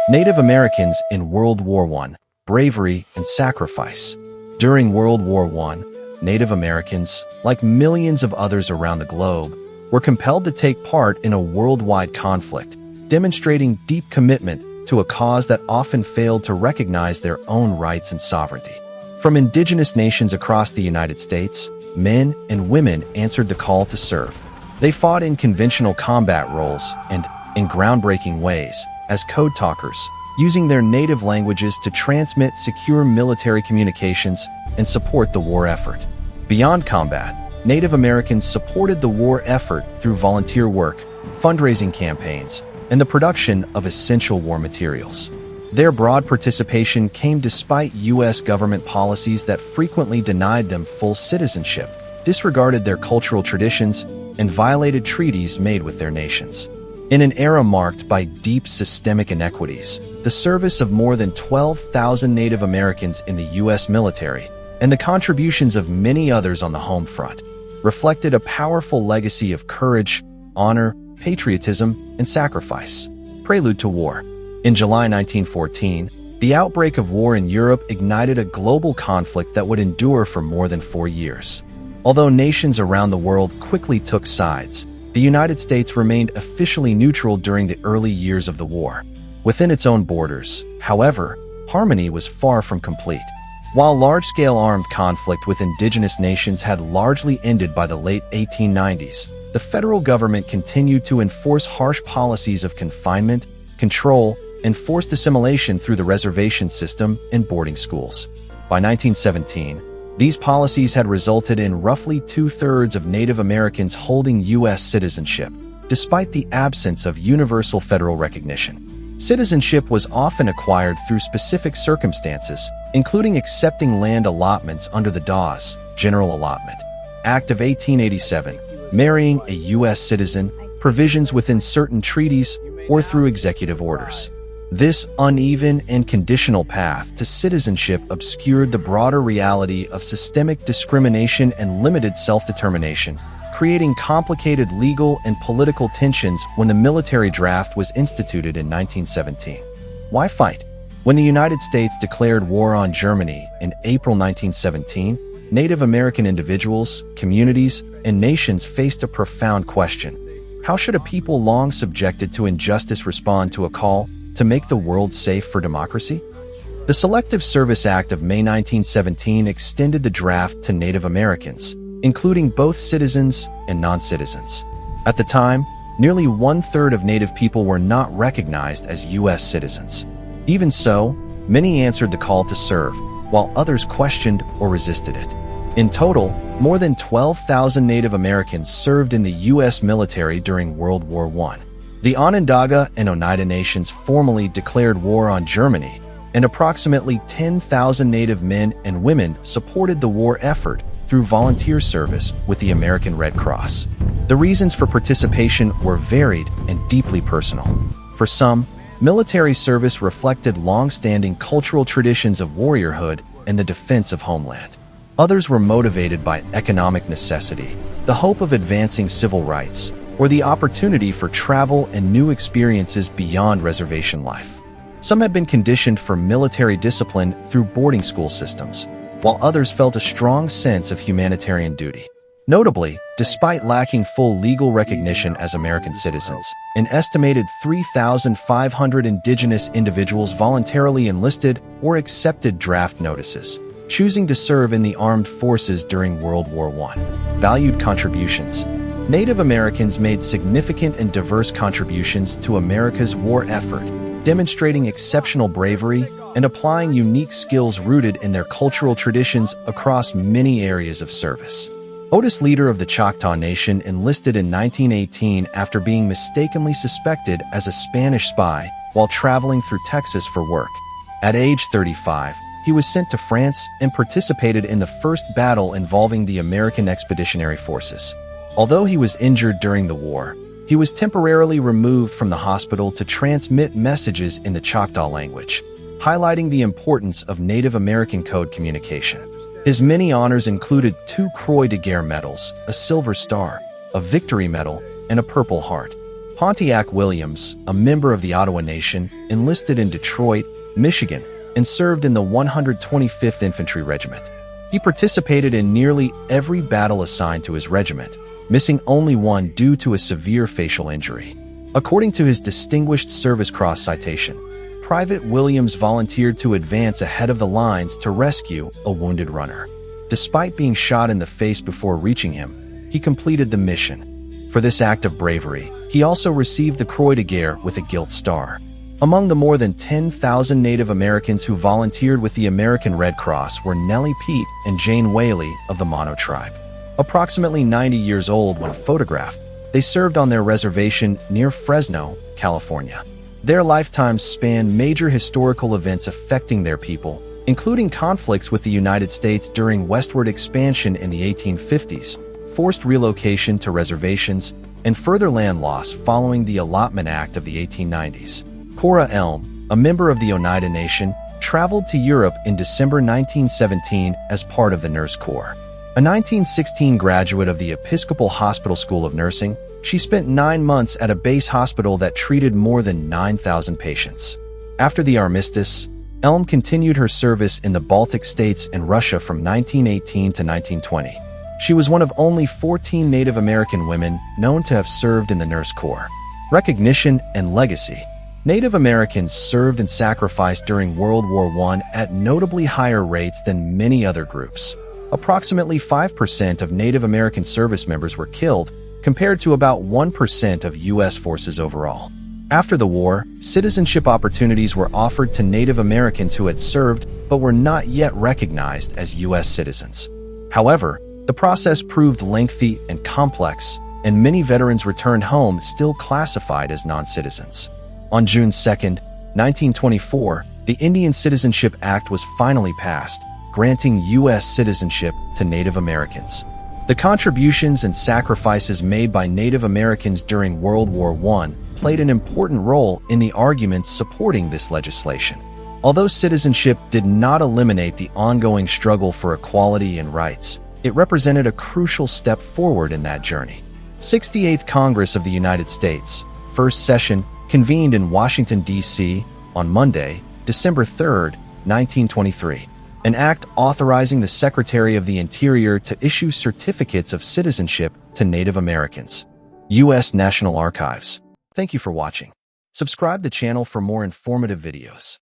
Native Americans in World War I, Bravery and Sacrifice. During World War I, Native Americans, like millions of others around the globe, were compelled to take part in a worldwide conflict, demonstrating deep commitment to a cause that often failed to recognize their own rights and sovereignty. From indigenous nations across the United States, men and women answered the call to serve. They fought in conventional combat roles and, in groundbreaking ways, as code talkers, using their native languages to transmit secure military communications and support the war effort. Beyond combat, Native Americans supported the war effort through volunteer work, fundraising campaigns, and the production of essential war materials. Their broad participation came despite U.S. government policies that frequently denied them full citizenship, disregarded their cultural traditions, and violated treaties made with their nations. In an era marked by deep systemic inequities, the service of more than 12,000 Native Americans in the U.S. military and the contributions of many others on the home front reflected a powerful legacy of courage, honor, patriotism, and sacrifice. Prelude to war. In July 1914, the outbreak of war in Europe ignited a global conflict that would endure for more than 4 years. Although nations around the world quickly took sides, the United States remained officially neutral during the early years of the war. Within its own borders, however, harmony was far from complete. While large-scale armed conflict with indigenous nations had largely ended by the late 1890s, the federal government continued to enforce harsh policies of confinement, control, and forced assimilation through the reservation system and boarding schools. By 1917, these policies had resulted in roughly 2/3 of Native Americans holding U.S. citizenship, despite the absence of universal federal recognition. Citizenship was often acquired through specific circumstances, including accepting land allotments under the Dawes General Allotment Act of 1887, marrying a U.S. citizen, provisions within certain treaties, or through executive orders. This uneven and conditional path to citizenship obscured the broader reality of systemic discrimination and limited self-determination, creating complicated legal and political tensions when the military draft was instituted in 1917. Why fight? When the United States declared war on Germany in April 1917, Native American individuals, communities, and nations faced a profound question. How should a people long subjected to injustice respond to a call to make the world safe for democracy? The Selective Service Act of May 1917 extended the draft to Native Americans, including both citizens and non-citizens. At the time, nearly 1/3 of Native people were not recognized as U.S. citizens. Even so, many answered the call to serve, while others questioned or resisted it. In total, more than 12,000 Native Americans served in the U.S. military during World War I. The Onondaga and Oneida nations formally declared war on Germany, and approximately 10,000 Native men and women supported the war effort through volunteer service with the American Red Cross. The reasons for participation were varied and deeply personal. For some, military service reflected long-standing cultural traditions of warriorhood and the defense of homeland. Others were motivated by economic necessity, the hope of advancing civil rights, or the opportunity for travel and new experiences beyond reservation life. Some had been conditioned for military discipline through boarding school systems, while others felt a strong sense of humanitarian duty. Notably, despite lacking full legal recognition as American citizens, an estimated 3,500 indigenous individuals voluntarily enlisted or accepted draft notices, choosing to serve in the armed forces during World War I. Valued contributions. Native Americans made significant and diverse contributions to America's war effort, demonstrating exceptional bravery and applying unique skills rooted in their cultural traditions across many areas of service. Otis, leader of the Choctaw Nation, enlisted in 1918 after being mistakenly suspected as a Spanish spy while traveling through Texas for work. At age 35, he was sent to France and participated in the first battle involving the American Expeditionary Forces. Although he was injured during the war, he was temporarily removed from the hospital to transmit messages in the Choctaw language, highlighting the importance of Native American code communication. His many honors included 2 Croix de Guerre medals, a Silver Star, a Victory Medal, and a Purple Heart. Pontiac Williams, a member of the Ottawa Nation, enlisted in Detroit, Michigan, and served in the 125th Infantry Regiment. He participated in nearly every battle assigned to his regiment, missing only one due to a severe facial injury. According to his Distinguished Service Cross citation, Private Williams volunteered to advance ahead of the lines to rescue a wounded runner. Despite being shot in the face before reaching him, he completed the mission. For this act of bravery, he also received the Croix de Guerre with a Gilt Star. Among the more than 10,000 Native Americans who volunteered with the American Red Cross were Nellie Pete and Jane Whaley of the Mono tribe. Approximately 90 years old when photographed, they served on their reservation near Fresno, California. Their lifetimes spanned major historical events affecting their people, including conflicts with the United States during westward expansion in the 1850s, forced relocation to reservations, and further land loss following the Allotment Act of the 1890s. Cora Elm, a member of the Oneida Nation, traveled to Europe in December 1917 as part of the Nurse Corps. A 1916 graduate of the Episcopal Hospital School of Nursing, she spent 9 months at a base hospital that treated more than 9,000 patients. After the armistice, Elm continued her service in the Baltic states and Russia from 1918 to 1920. She was one of only 14 Native American women known to have served in the Nurse Corps. Recognition and legacy. Native Americans served and sacrificed during World War I at notably higher rates than many other groups. Approximately 5% of Native American service members were killed, compared to about 1% of U.S. forces overall. After the war, citizenship opportunities were offered to Native Americans who had served but were not yet recognized as U.S. citizens. However, the process proved lengthy and complex, and many veterans returned home still classified as non-citizens. On June 2, 1924, the Indian Citizenship Act was finally passed, granting U.S. citizenship to Native Americans. The contributions and sacrifices made by Native Americans during World War I played an important role in the arguments supporting this legislation. Although citizenship did not eliminate the ongoing struggle for equality and rights, it represented a crucial step forward in that journey. 68th Congress of the United States, first session, convened in Washington, D.C. on Monday, December 3, 1923. An act authorizing the Secretary of the Interior to issue certificates of citizenship to Native Americans. U.S. National Archives. Thank you for watching. Subscribe the channel for more informative videos.